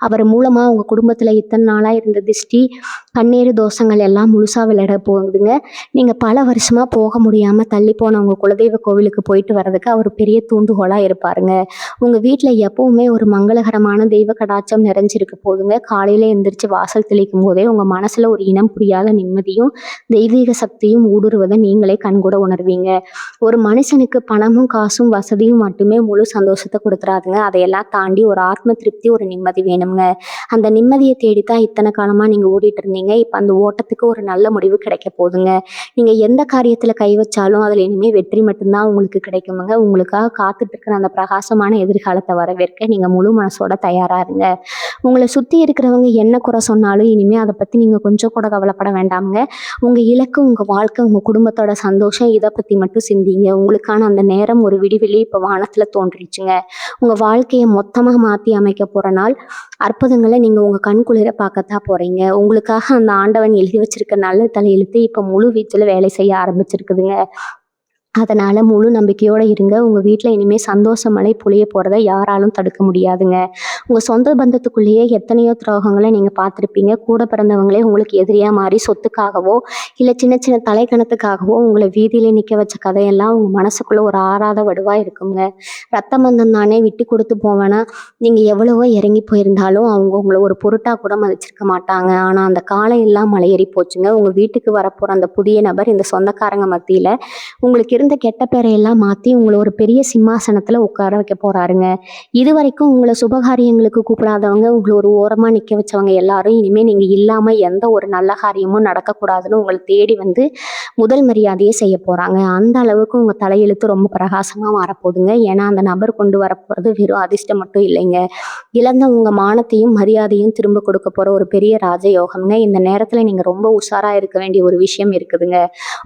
அவர் மூலமாக உங்கள் குடும்பத்தில் இத்தனை நாளாக இருந்த திஷ்டி, கண்ணீர், தோஷங்கள் எல்லாம் முழுசாக விளையாட போகுதுங்க. நீங்கள் பல வருஷமாக போக முடியாமல் தள்ளி போன உங்கள் குலதெய்வ கோவிலுக்கு போயிட்டு வர்றதுக்கு அவர் பெரிய தூண்டுகோலாக இருப்பாருங்க. உங்கள் வீட்டில் எப்பவுமே ஒரு மங்களகரமான தெய்வ கடாட்சம் நிறைஞ்சிருக்க போதுங்க. காலையில் எந்திரிச்சு வாசல் தெளிக்கும் போதே உங்கள் மனசில் ஒரு இனம் புரியாத நிம்மதியும் தெய்வீக சக்தியும் ஊடுருவதை நீங்களே கண்கூட உணர்வீங்க. ஒரு மனுஷனுக்கு பணமும் காசும் வசதியும் மட்டுமே முழு சந்தோஷத்தை கொடுத்துறாதுங்க. அதையெல்லாம் தாண்டி ஒரு ஆத்ம திருப்தி, ஒரு நிம்மதி வேணுங்க. அந்த நிம்மதியை தேடித்தான் இத்தனை காலமாக நீங்கள் ஓடிட்டு இருந்தீங்க. இப்போ அந்த ஓட்டத்துக்கு ஒரு நல்ல முடிவு கிடைக்க போதுங்க. நீங்கள் எந்த காரியத்தில் கை வச்சாலும் அதில் இனிமேல் வெற்றி மட்டும்தான் உங்களுக்கு கிடைக்குமுங்க. உங்களுக்காக காத்துட்டு இருக்கிற அந்த பிரகாசமான எதிர்காலத்தை வரவேற்க நீங்கள் முழு மனசோட தயாராக இருங்க. உங்களை சுற்றி இருக்கிறவங்க என்ன குறை சொன்னாலும் இனிமேல் அதை பற்றி நீங்கள் கொஞ்சம் கூட கவலைப்பட வேண்டாமுங்க. உங்கள் இலக்கு, உங்கள் வாழ்க்கை, உங்கள் குடும்பத்தோட சந்தோஷம், இதை பற்றி மட்டும் சிந்திங்க. உங்களுக்கான அந்த நேரம் ஒரு விடிவெளி இப்போ வானத்தில் தோன்றிடுச்சுங்க. உங்கள் வாழ்க்கையை மொத்தமாக மாற்றி அமைக்க போகிற நாள். அற்புதங்களை நீங்கள் உங்கள் கண் குளிர பார்க்கத்தான் போகிறீங்க. உங்களுக்காக அந்த ஆண்டவன் எழுதி வச்சிருக்க நல்ல தலையெழுத்து இப்போ முழு வீச்சில் வேலை செய்ய ஆரம்பிச்சிருக்குதுங்க. அதனால் முழு நம்பிக்கையோடு இருங்க. உங்கள் வீட்டில் இனிமேல் சந்தோஷ மழை பொழிய போகிறத யாராலும் தடுக்க முடியாதுங்க. உங்கள் சொந்த பந்தத்துக்குள்ளேயே எத்தனையோ துரோகங்களை நீங்கள் பார்த்துருப்பீங்க. கூட பிறந்தவங்களே உங்களுக்கு எதிரியாக மாறி சொத்துக்காகவோ இல்லை சின்ன சின்ன தலைக்கணத்துக்காகவோ உங்களை வீதியிலே நிற்க வச்ச கதையெல்லாம் உங்கள் மனசுக்குள்ளே ஒரு ஆறாத வடுவாக இருக்குங்க. ரத்த பந்தம் தானே, விட்டு கொடுத்து போவேன்னா நீங்கள் எவ்வளவோ இறங்கி போயிருந்தாலும் அவங்க உங்களை ஒரு பொருட்டாக கூட மதிச்சிருக்க மாட்டாங்க. ஆனால் அந்த காலம் எல்லாம் மலையேறி போச்சுங்க. உங்கள் வீட்டுக்கு வரப்போகிற அந்த புதிய நபர் இந்த சொந்தக்காரங்க மத்தியில் உங்களுக்கு இருந்த கெட்ட பேரையெல்லாம் மாற்றி உங்களை ஒரு பெரிய சிம்மாசனத்தில் உட்கார வைக்க போகிறாருங்க. இது வரைக்கும் உங்களை சுபகாரியங்களுக்கு கூப்பிடாதவங்க, உங்களை ஒரு ஓரமாக நிற்க வச்சவங்க எல்லாரும் இனிமேல் நீங்கள் இல்லாமல் எந்த ஒரு நல்ல காரியமும் நடக்கக்கூடாதுன்னு உங்களை தேடி வந்து முதல் மரியாதையை செய்ய போகிறாங்க. அந்த அளவுக்கு உங்கள் தலையெழுத்து ரொம்ப பிரகாசமாக மாறப்போகுதுங்க. ஏன்னா அந்த நபர் கொண்டு வரப்போகிறது வெறும் அதிர்ஷ்டம் மட்டும் இல்லைங்க, இழந்த உங்கள் மானத்தையும் மரியாதையும் திரும்ப கொடுக்க போகிற ஒரு பெரிய ராஜயோகம்ங்க. இந்த நேரத்தில் நீங்கள் ரொம்ப உஷாராக இருக்க வேண்டிய ஒரு விஷயம் இருக்குதுங்க.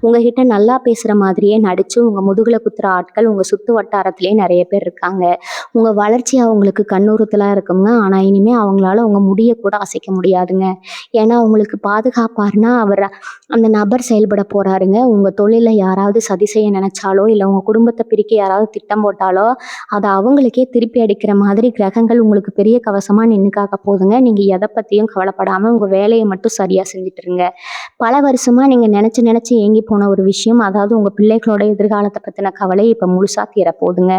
உங்ககிட்ட நல்லா பேசுகிற மாதிரியே நடிச்சு உங்கள் முதுகில் குத்துற ஆட்கள் உங்கள் சுற்று வட்டாரத்திலே நிறைய பேர் இருக்காங்க. உங்கள் வளர்ச்சி அவங்களுக்கு கண்ணூரத்தலாக இருக்குங்க. ஆனால் இனிமேல் அவங்களால உங்கள் முடியை கூட அசைக்க முடியாதுங்க. ஏன்னா உங்களுக்கு பாதுகாப்பாருன்னா அந்த நபர் செயல்பட போகிறாருங்க. உங்கள் தொழிலில் யாராவது சதி செய்ய நினச்சாலோ இல்லை உங்கள் குடும்பத்தை பிரிக்க யாராவது திட்டம் போட்டாலோ அதை அவங்களுக்கே திருப்பி அடிக்கிற மாதிரி கிரகங்கள் உங்களுக்கு பெரிய கவசமாக நின்று காக்க போகுதுங்க. நீங்கள் எதை பற்றியும் கவலைப்படாமல் உங்கள் வேலையை மட்டும் சரியாக செஞ்சுட்டு இருங்க. பல வருஷமாக நீங்கள் நினச்சி ஏங்கி போன ஒரு விஷயம், அதாவது உங்கள் பிள்ளைகளோட எதிர்காலத்தை பற்றின கவலை இப்போ முழுசாக தீரப்போகுதுங்க.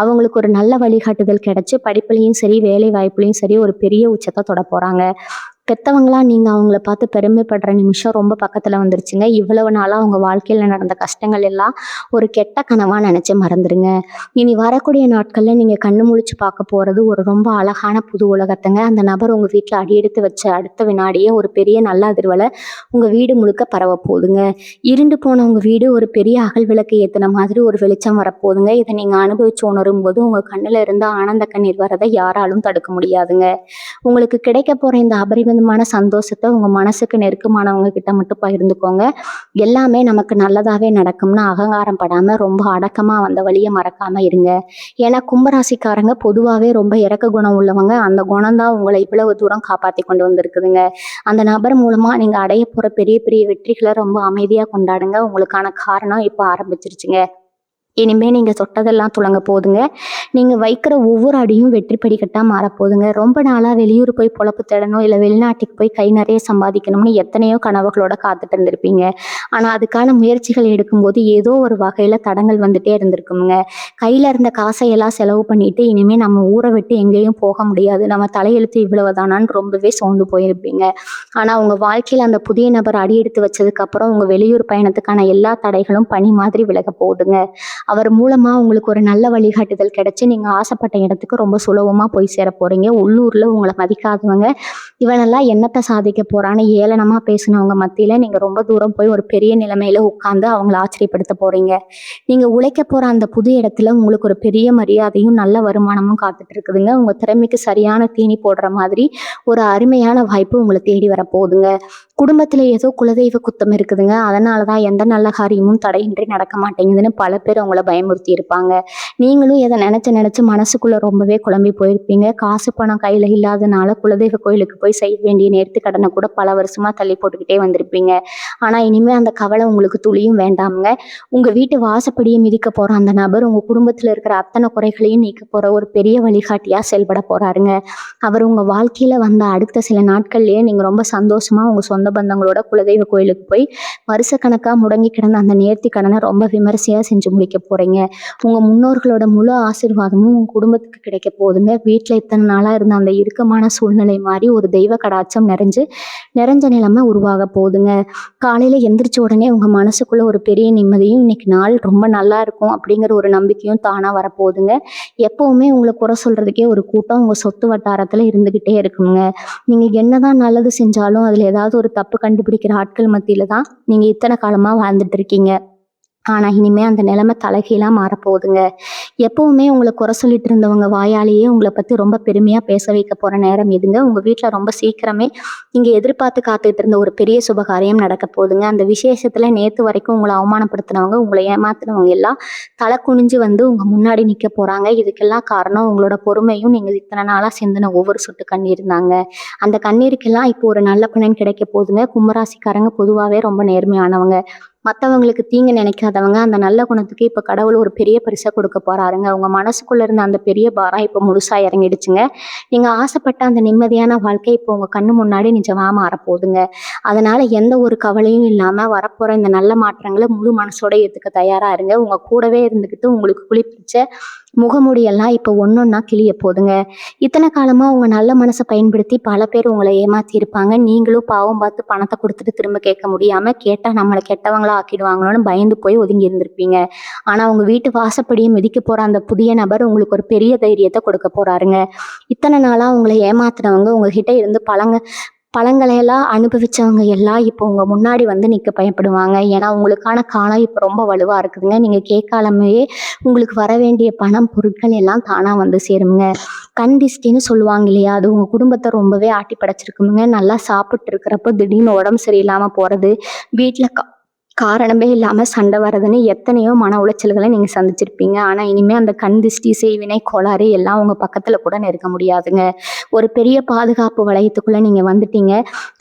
அவங்களுக்கு ஒரு நல்ல வழிகாட்டுதல் கிடைச்சி படிப்புலையும் சரி வேலை வாய்ப்புலையும் சரி ஒரு பெரிய உச்சத்தை தொட போகிறாங்க. பெற்றவங்களா நீங்கள் அவங்கள பார்த்து பெருமைப்படுற நிமிஷம் ரொம்ப பக்கத்தில் வந்துருச்சுங்க. இவ்வளவு நாளாக அவங்க வாழ்க்கையில் நடந்த கஷ்டங்கள் எல்லாம் ஒரு கெட்ட கனவாக நினச்சி மறந்துடுங்க. இனி வரக்கூடிய நாட்களில் நீங்கள் கண்ணு முழிச்சு பார்க்க போகிறது ஒரு ரொம்ப அழகான புது உலகத்தைங்க. அந்த நபர் உங்கள் வீட்டில் அடியெடுத்து வச்ச அடுத்த வினாடியே ஒரு பெரிய நல்ல அதிர்வலை உங்கள் வீடு முழுக்க பரவ போகுதுங்க. இருண்டு போன உங்கள் வீடு ஒரு பெரிய அகல் விளக்கு ஏற்றின மாதிரி ஒரு வெளிச்சம் வரப்போகுதுங்க. இதை நீங்கள் அனுபவிச்சு உணரும் போது உங்கள் கண்ணில் இருந்து ஆனந்த கண்ணீர் வரதை யாராலும் தடுக்க முடியாதுங்க. உங்களுக்கு கிடைக்க போகிற இந்த அபரிமிதமான சந்தோஷத்தை உங்கள் மனசுக்கு நெருக்கமானவங்க கிட்ட மட்டும் பகிர்ந்துக்கோங்க. எல்லாமே நமக்கு நல்லதாகவே நடக்கும்னு அகங்காரம் படாமல் ரொம்ப அடக்கமாக வந்த வழியை மறக்காமல் இருங்க. ஏன்னா கும்பராசிக்காரங்க பொதுவாகவே ரொம்ப இறக்க குணம் உள்ளவங்க. அந்த குணம்தான் உங்களை இவ்வளவு தூரம் காப்பாற்றி கொண்டு வந்திருக்குதுங்க. அந்த நபர் மூலமாக நீங்கள் அடைய போகிற பெரிய பெரிய வெற்றிகளை ரொம்ப அமைதியாக கொண்டாடுங்க. உங்களுக்கான காரணம் இப்போ ஆரம்பிச்சிருச்சுங்க. இனிமேல் நீங்கள் தொட்டதெல்லாம் துளங்க போகுதுங்க. நீங்கள் வைக்கிற ஒவ்வொரு அடியும் வெற்றி படிக்கட்டாக மாறப்போகுதுங்க. ரொம்ப நாளாக வெளியூர் போய் பொழப்பு தேடணும் இல்லை வெளிநாட்டுக்கு போய் கை நிறைய சம்பாதிக்கணும்னு எத்தனையோ கனவுகளோட காத்துட்டு இருந்திருப்பீங்க. ஆனால் அதுக்கான முயற்சிகள் எடுக்கும்போது ஏதோ ஒரு வகையில் தடங்கள் வந்துட்டே இருந்திருக்குங்க. கையில் இருந்த காசையெல்லாம் செலவு பண்ணிட்டு இனிமேல் நம்ம ஊரை விட்டு எங்கேயும் போக முடியாது, நம்ம தலையெழுத்து இவ்வளவுதானான்னு ரொம்பவே சோர்ந்து போயிருப்பீங்க. ஆனால் உங்கள் வாழ்க்கையில் அந்த புதிய நபர் அடி எடுத்து வச்சதுக்கப்புறம் உங்கள் வெளியூர் பயணத்துக்கான எல்லா தடைகளும் பனி மாதிரி விலக போகுதுங்க. அவர் மூலமா உங்களுக்கு ஒரு நல்ல வழிகாட்டுதல் கிடைச்சி நீங்க ஆசைப்பட்ட இடத்துக்கு ரொம்ப சுலபமா போய் சேர போறீங்க. உள்ளூர்ல உங்களை மதிக்காதவங்க இவனெல்லாம் என்னத்தை சாதிக்க போறான்னு ஏளனமா பேசினவங்க மத்தியில நீங்க ரொம்ப தூரம் போய் ஒரு பெரிய நிலைமையில உட்கார்ந்து அவங்கள ஆச்சரியப்படுத்த போறீங்க. நீங்க உழைக்க போற அந்த புது இடத்துல உங்களுக்கு ஒரு பெரிய மரியாதையும் நல்ல வருமானமும் காத்துட்டு இருக்குதுங்க. உங்க திறமைக்கு சரியான தீனி போடுற மாதிரி ஒரு அருமையான வாய்ப்பு உங்களை தேடி வர போகுதுங்க. குடும்பத்துல ஏதோ குலதெய்வ குத்தம் இருக்குதுங்க, அதனாலதான் எந்த நல்ல காரியமும் தடையின்றி நடக்க மாட்டேங்குதுன்னு பல பேர் உங்களை பயமுறுத்தி இருப்பாங்க. நீங்களும் இதை நினைச்சு மனசுக்குள்ள ரொம்பவே குழம்பி போயிருப்பீங்க. காசு பணம் கையில இல்லாதனால குலதெய்வ கோயிலுக்கு போய் செய்ய வேண்டிய நேர்த்தி கடனை கூட பல வருஷமா தள்ளி போட்டுக்கிட்டே வந்திருப்பீங்க. ஆனா இனிமே அந்த கவலை உங்களுக்கு துளியும் வேண்டாமுங்க. உங்க வீட்டு வாசப்படியை மிதிக்க போற அந்த நபர் உங்க குடும்பத்துல இருக்கிற அத்தனை குறைகளையும் நீக்க போற ஒரு பெரிய வழிகாட்டியா செயல்பட போறாருங்க. அவர் உங்க வாழ்க்கையில வந்த அடுத்த சில நாட்கள்லயே நீங்க ரொம்ப சந்தோஷமா உங்க சொந்த பந்தங்களோட குலதெய்வ கோயிலுக்கு போய் வருஷக்கணக்கா முடங்கி கிடந்த அந்த நேர்த்தி கடனை ரொம்ப விமரிசையா செஞ்சு முடிக்க போறீங்க. உங்க முன்னோர்களோட முழு ஆசீர்வாதமும் உங்க குடும்பத்துக்கு கிடைக்க போகுதுங்க. வீட்டுல இத்தனை நாளா இருந்த அந்த இறுக்கமான சூழ்நிலை மாதிரி ஒரு தெய்வ கடாட்சம் நிறைஞ்ச நிலைமை உருவாக போகுதுங்க. காலையில எந்திரிச்ச உடனே உங்க மனசுக்குள்ள ஒரு பெரிய நிம்மதியும் இன்னைக்கு நாள் ரொம்ப நல்லா இருக்கும் அப்படிங்கிற ஒரு நம்பிக்கையும் தானா வரப்போகுதுங்க. எப்பவுமே உங்களை குறை சொல்றதுக்கே ஒரு கூட்டம் உங்க சொத்து வட்டாரத்துல இருந்துகிட்டே இருக்குங்க. நீங்க என்னதான் நல்லது செஞ்சாலும் அதுல ஏதாவது ஒரு தப்பு கண்டுபிடிக்கிற ஆட்கள் மத்தியில தான் நீங்க இத்தனை காலமா வாழ்ந்துட்டு இருக்கீங்க. ஆனா இனிமே அந்த நிலைமை தலைகீழா மாறப்போகுதுங்க. எப்பவுமே உங்களை குறை சொல்லிட்டு இருந்தவங்க வாயாலேயே உங்களை பத்தி ரொம்ப பெருமையா பேச வைக்க போற நேரம் இதுங்க. உங்க வீட்டுல ரொம்ப சீக்கிரமே நீங்க எதிர்பார்த்து காத்துட்டு இருந்த ஒரு பெரிய சுபகாரியம் நடக்க போகுதுங்க. அந்த விசேஷத்துல நேத்து வரைக்கும் உங்களை அவமானப்படுத்தினவங்க, உங்களை ஏமாத்தினவங்க எல்லாம் தலை குனிஞ்சு வந்து உங்க முன்னாடி நிக்க போறாங்க. இதுக்கெல்லாம் காரணம் உங்களோட பொறுமையும் நீங்க இத்தனை நாளா சிந்தின ஒவ்வொரு சொட்டு கண்ணீர் தாங்க. அந்த கண்ணீருக்கெல்லாம் இப்போ ஒரு நல்ல பலன் கிடைக்க போகுதுங்க. கும்பராசிக்காரங்க பொதுவாகவே ரொம்ப நேர்மையானவங்க. மற்றவங்களுக்கு தீங்கு நினைக்காதவங்க. அந்த நல்ல குணத்துக்கு இப்போ கடவுள் ஒரு பெரிய பரிசை கொடுக்க போறாருங்க. உங்க மனசுக்குள்ள இருந்த அந்த பெரிய பாரம் இப்போ முழுசா இறங்கிடுச்சுங்க. நீங்க ஆசைப்பட்ட அந்த நிம்மதியான வாழ்க்கை இப்போ உங்க கண்ணு முன்னாடி நிஜமா மாறப்போகுதுங்க. அதனால எந்த ஒரு கவலையும் இல்லாம வரப்போற இந்த நல்ல மாற்றங்களை முழு மனசோட ஏத்துக்க தயாரா இருங்க. உங்க கூடவே இருந்துகிட்டு உங்களுக்கு குளிப்பிச்ச முகமூடியெல்லாம் இப்போ ஒன்னொன்னா கிளிய போதுங்க. இத்தனை காலமா உங்க நல்ல மனசை பயன்படுத்தி பல பேர் உங்களை ஏமாத்தி இருப்பாங்க. நீங்களும் பாவம் பார்த்து பணத்தை கொடுத்துட்டு திரும்ப கேட்க முடியாம கேட்டா நம்மளை கெட்டவங்களா ஆக்கிடுவாங்களோன்னு பயந்து போய் ஒதுங்கி இருந்திருப்பீங்க. ஆனா உங்க வீட்டு வாசப்படியை மிதிக்க போற அந்த புதிய நபர் உங்களுக்கு ஒரு பெரிய தைரியத்தை கொடுக்க போறாருங்க. இத்தனை நாளா உங்களை ஏமாத்துறவங்க உங்ககிட்ட இருந்து பழங்களையெல்லாம் அனுபவிச்சவங்க எல்லாம் இப்போ உங்க முன்னாடி வந்து நிற்க பயப்படுவாங்க. ஏன்னா உங்களுக்கான காலம் இப்போ ரொம்ப வலுவா இருக்குதுங்க. நீங்க கேட்காலமே உங்களுக்கு வர வேண்டிய பணம் பொருட்கள் எல்லாம் தானா வந்து சேருங்க. கண் திஷ்டின்னு சொல்லுவாங்க இல்லையா, அது உங்க குடும்பத்தை ரொம்பவே ஆட்டி படைச்சிருக்குங்க. நல்லா சாப்பிட்டு இருக்கிறப்போ திடீர்னு உடம்பு சரியில்லாம போறது, வீட்டுல காரணமே இல்லாமல் சண்டை வர்றதுன்னு எத்தனையோ மன உளைச்சல்களை நீங்கள் சந்திச்சிருப்பீங்க. ஆனால் இனிமேல் அந்த கண் திஷ்டி, செய்வினை, கோளாறு எல்லாம் உங்கள் பக்கத்தில் கூட நெருங்க முடியாதுங்க. ஒரு பெரிய பாதுகாப்பு வளையத்துக்குள்ளே நீங்கள் வந்துட்டீங்க.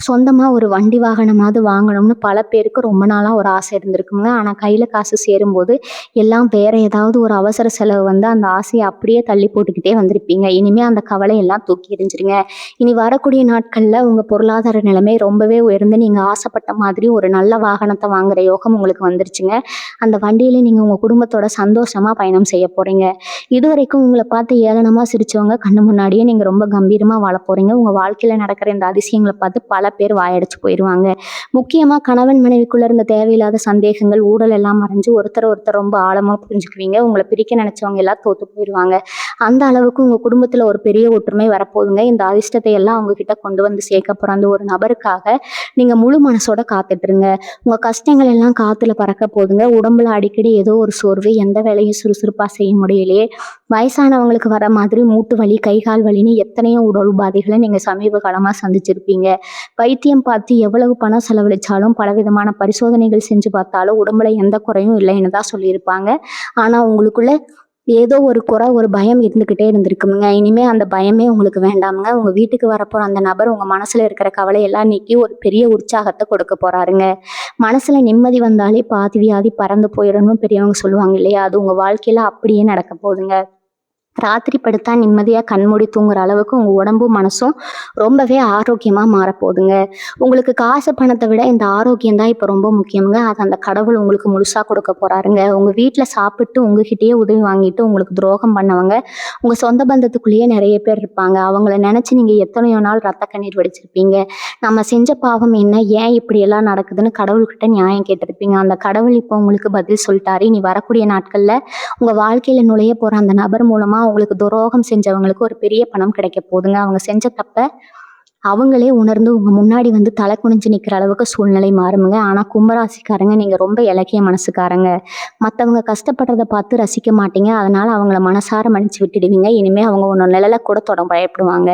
சொந்தமாக ஒரு வண்டி வாகனமாவது வாங்கணும்னு பல பேருக்கு ரொம்ப நாளாக ஒரு ஆசை இருந்திருக்குங்க. ஆனால் கையில் காசு சேரும்போது எல்லாம் வேற ஏதாவது ஒரு அவசர செலவு வந்து அந்த ஆசையை அப்படியே தள்ளி போட்டுக்கிட்டே வந்திருப்பீங்க. இனிமேல் அந்த கவலையெல்லாம் தூக்கி எறிஞ்சிருங்க. இனி வரக்கூடிய நாட்களில் உங்கள் பொருளாதார நிலைமை ரொம்பவே உயர்ந்து நீங்கள் ஆசைப்பட்ட மாதிரி ஒரு நல்ல வாகனத்தை வாங்குற யோகம் உங்களுக்கு வந்துருச்சுங்க. அந்த வண்டியில நீங்க உங்க குடும்பத்தோட சந்தோஷமா பயணம் செய்ய போறீங்க. இதுவரைக்கும் உங்களை பார்த்து ஏளனமா சிரிச்சவங்க கண்ணு முன்னாடியே நீங்க ரொம்ப கம்பீரமா வாழ போறீங்க. உங்க வாழ்க்கையில நடக்கிற இந்த அதிசயங்களை பார்த்து பல பேர் வாயடிச்சு போயிடுவாங்க. முக்கியமா கணவன் மனைவிக்குள்ள இருந்த தேவையில்லாத சந்தேகங்கள், ஊழல் எல்லாம் மறைஞ்சு ஒருத்தர் ரொம்ப ஆழமா புரிஞ்சுக்குவீங்க. உங்களை பிரிக்க நினைச்சவங்க எல்லாம் தோத்து போயிடுவாங்க. அந்த அளவுக்கு உங்க குடும்பத்துல ஒரு பெரிய ஒற்றுமை வரப்போகுதுங்க. இந்த அதிர்ஷ்டத்தை எல்லாம் உங்ககிட்ட கொண்டு வந்து சேர்க்க போற அந்த ஒரு நபருக்காக நீங்க முழு மனசோட காத்துட்டுருங்க. உங்க கஷ்டங்கள் எல்லாம் காத்துல பறக்க போதுங்க. உடம்புல அடிக்கடி ஏதோ ஒரு சோர்வு, எந்த வேலையும் சுறுசுறுப்பா செய்ய முடியலையே, வயசானவங்களுக்கு வர மாதிரி மூட்டு வலி, கைகால் வலின்னு எத்தனையோ உடல் உபாதைகளை நீங்க சமீப காலமா சந்திச்சிருப்பீங்க. வைத்தியம் பார்த்து எவ்வளவு பணம் செலவழிச்சாலும், பலவிதமான பரிசோதனைகள் செஞ்சு பார்த்தாலும் உடம்புல எந்த குறையும் இல்லைன்னு தான் சொல்லியிருப்பாங்க. ஆனா உங்களுக்குள்ள ஏதோ ஒரு குறை, ஒரு பயம் இருந்துக்கிட்டே இருந்திருக்குங்க. இனிமே அந்த பயமே உங்களுக்கு வேண்டாமுங்க. உங்க வீட்டுக்கு வரப்போற அந்த நபர் உங்க மனசுல இருக்கிற கவலையெல்லாம் நீக்கி ஒரு பெரிய உற்சாகத்தை கொடுக்க போறாருங்க. மனசுல நிம்மதி வந்தாலே பாதி வியாதி பறந்து போயிடணும்னு பெரியவங்க சொல்லுவாங்க இல்லையா? அது உங்க வாழ்க்கையில அப்படியே நடக்க போகுதுங்க. ராத்திரி படுத்தா நிம்மதியாக கண்மூடி தூங்குற அளவுக்கு உங்கள் உடம்பும் மனசும் ரொம்பவே ஆரோக்கியமாக மாறப்போகுதுங்க. உங்களுக்கு காசு பணத்தை விட இந்த ஆரோக்கியம் தான் இப்போ ரொம்ப முக்கியங்க. அது அந்த கடவுள் உங்களுக்கு முழுசாக கொடுக்க போகிறாருங்க. உங்கள் வீட்டில் சாப்பிட்டு உங்ககிட்டயே உதவி வாங்கிட்டு உங்களுக்கு துரோகம் பண்ணவங்க உங்கள் சொந்த பந்தத்துக்குள்ளேயே நிறைய பேர் இருப்பாங்க. அவங்கள நினச்சி நீங்கள் எத்தனையோ நாள் ரத்த கண்ணீர் வடிச்சிருப்பீங்க. நம்ம செஞ்ச பாவம் என்ன, ஏன் இப்படியெல்லாம் நடக்குதுன்னு கடவுள்கிட்ட நியாயம் கேட்டிருப்பீங்க. அந்த கடவுள் இப்போ உங்களுக்கு பதில் சொல்லிட்டாரு. இனி வரக்கூடிய நாட்களில் உங்கள் வாழ்க்கையில் நுழைய போகிற அந்த நபர் மூலமாக உங்களுக்கு துரோகம் செஞ்சவங்களுக்கு ஒரு பெரிய பணம் கிடைக்க போகுதுங்க. அவங்க செஞ்ச தப்ப அவங்களே உணர்ந்து உங்க முன்னாடி வந்து தலை குனிஞ்சு நிற்கிற அளவுக்கு சூழ்நிலை மாறுமுங்க. ஆனால் கும்பராசிக்காரங்க நீங்கள் ரொம்ப இலக்கிய மனசுக்காரங்க. மற்றவங்க கஷ்டப்படுறத பார்த்து ரசிக்க மாட்டீங்க. அதனால அவங்கள மனசார மன்னிச்சு விட்டுடுவீங்க. இனிமேல் அவங்க ஒன்று நிழலை கூட தொட பயப்படுவாங்க.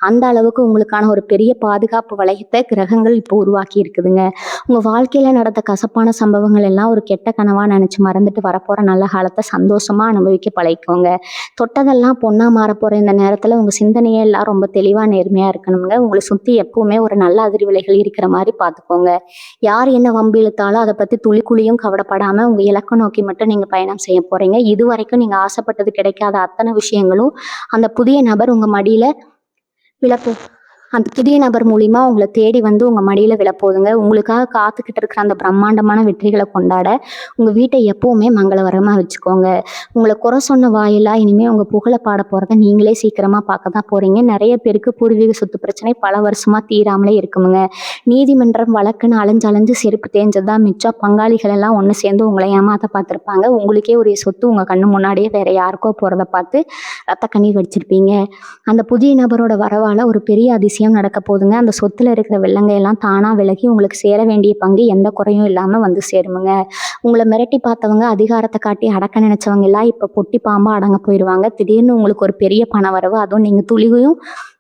அந்த அளவுக்கு உங்களுக்கான ஒரு பெரிய பாதுகாப்பு வளையத்தை கிரகங்கள் இப்போ உருவாக்கி இருக்குதுங்க. உங்கள் வாழ்க்கையில் நடந்த கசப்பான சம்பவங்கள் எல்லாம் ஒரு கெட்ட கனவாக நினச்சி மறந்துட்டு வரப்போகிற நல்ல காலத்தை சந்தோஷமாக அனுபவிக்க பழகிக்கோங்க. தொட்டதெல்லாம் பொண்ணா மாற போகிற இந்த நேரத்தில் உங்கள் சிந்தனையே எல்லாம் ரொம்ப தெளிவாக நேர்மையாக இருக்கணுங்க. உங்களை சுற்றி எப்பவுமே ஒரு நல்ல அதிர்வலைகள் இருக்கிற மாதிரி பார்த்துக்கோங்க. யார் என்ன வம்பு இழுத்தாலும் அதை பற்றி துளிக்குழியும் கவலைப்படாமல் உங்கள் இலக்கை நோக்கி மட்டும் நீங்கள் பயணம் செய்ய போகிறீங்க. இது வரைக்கும் நீங்கள் ஆசைப்பட்டது கிடைக்காத அத்தனை விஷயங்களும் அந்த புதிய நபர் உங்கள் மடியில் விழப்போ அந்த புதிய நபர் மூலிமா உங்களை தேடி வந்து உங்கள் மடியில் விழப்போகுதுங்க. உங்களுக்காக காத்துக்கிட்டு இருக்கிற அந்த பிரம்மாண்டமான வெற்றிகளை கொண்டாட உங்கள் வீட்டை எப்போவுமே மங்களகரமாக வச்சுக்கோங்க. உங்களை குறை சொன்ன வாயிலாக இனிமேல் உங்கள் புகழை பாட போகிறத நீங்களே சீக்கிரமாக பார்க்க தான் போகிறீங்க. நிறைய பேருக்கு பூர்வீக சொத்து பிரச்சனை பல வருஷமாக தீராமலே இருக்குமுங்க. நீதிமன்றம் வழக்குன்னு அலைஞ்சு செருப்பு தேஞ்சது தான் மிச்சம். பங்காளிகள் எல்லாம் ஒன்று சேர்ந்து உங்களை ஏமாற்ற பார்த்துருப்பாங்க. உங்களுக்கே உரிய சொத்து உங்கள் கண்ணு முன்னாடியே வேறு யாருக்கோ போகிறத பார்த்து ரத்த கண்ணீர் வடிச்சிருப்பீங்க. அந்த புதிய நபரோட வரவால் ஒரு பெரிய அதிசயம் நடக்க போகுதுங்க. அந்த சொத்துல இருக்கிற வெள்ளங்கையெல்லாம் தானாக விலகி உங்களுக்கு சேர வேண்டிய பங்கு எந்த குறையும் இல்லாமல் வந்து சேருமுங்க. உங்களை மிரட்டி பார்த்தவங்க, அதிகாரத்தை காட்டி அடக்க நினைச்சவங்க எல்லாம் இப்போ பொட்டி பாம்பா அடங்க போயிடுவாங்க. திடீர்னு உங்களுக்கு ஒரு பெரிய பண வரவு, அதுவும் நீங்கள் துளிவையும்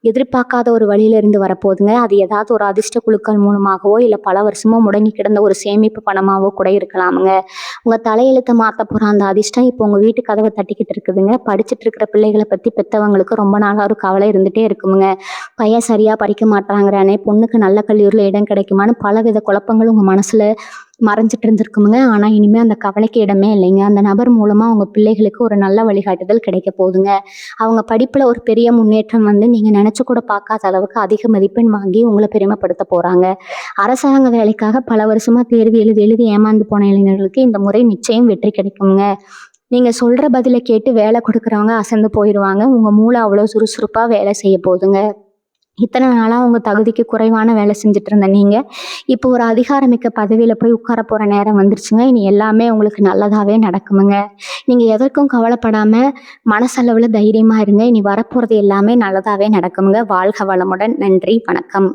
எதிர்பார்க்காத ஒரு வழியிலிருந்து வரப்போகுதுங்க. அது ஏதாவது ஒரு அதிர்ஷ்ட குழுக்கள் மூலமாகவோ இல்லை பல வருஷமோ முடங்கி கிடந்த ஒரு சேமிப்பு பணமாகவோ கூட இருக்கலாமுங்க. உங்கள் தலையெழுத்தை மாற்ற போகிற அந்த அதிர்ஷ்டம் இப்போ உங்கள் வீட்டு கதவை தட்டிக்கிட்டு இருக்குதுங்க. படிச்சுட்டு இருக்கிற பிள்ளைகளை பற்றி பெற்றவங்களுக்கு ரொம்ப நாளாக ஒரு கவலை இருந்துகிட்டே இருக்குமுங்க. பையன் சரியாக படிக்க மாட்டாங்கிறானே, பொண்ணுக்கு நல்ல கல்லூரியில் இடம் கிடைக்குமான்னு பலவித குழப்பங்கள் உங்கள் மனசில் மறைஞ்சிட்டு இருந்திருக்குமுங்க. ஆனால் இனிமேல் அந்த கவலைக்கு இடமே இல்லைங்க. அந்த நபர் மூலமாக உங்கள் பிள்ளைகளுக்கு ஒரு நல்ல வழிகாட்டுதல் கிடைக்க போகுதுங்க. அவங்க படிப்பில் ஒரு பெரிய முன்னேற்றம் வந்து நீங்கள் நினச்சி கூட பார்க்காத அளவுக்கு அதிக மதிப்பெண் வாங்கி உங்களை பெருமைப்படுத்த போகிறாங்க. அரசாங்க வேலைக்காக பல வருஷமாக தேர்வு எழுதி ஏமாந்து போன இளைஞர்களுக்கு இந்த முறை நிச்சயம் வெற்றி கிடைக்குங்க. நீங்கள் சொல்கிற பதிலை கேட்டு வேலை கொடுக்குறவங்க அசந்து போயிடுவாங்க. உங்கள் மூளை அவ்வளோ சுறுசுறுப்பாக வேலை செய்ய போகுதுங்க. இத்தனை நாளாக உங்கள் தகுதிக்கு குறைவான வேலை செஞ்சுட்டு இருந்த நீங்கள் இப்போ ஒரு அதிகாரமிக்க பதவியில் போய் உட்கார போகிற நேரம் வந்துருச்சுங்க. இனி எல்லாமே உங்களுக்கு நல்லதாகவே நடக்குமுங்க. நீங்கள் எதற்கும் கவலைப்படாமல் மனசளவில் தைரியமாக இருங்க. இனி வரப்போகிறது எல்லாமே நல்லதாகவே நடக்குமுங்க. வாழ்க வளமுடன். நன்றி, வணக்கம்.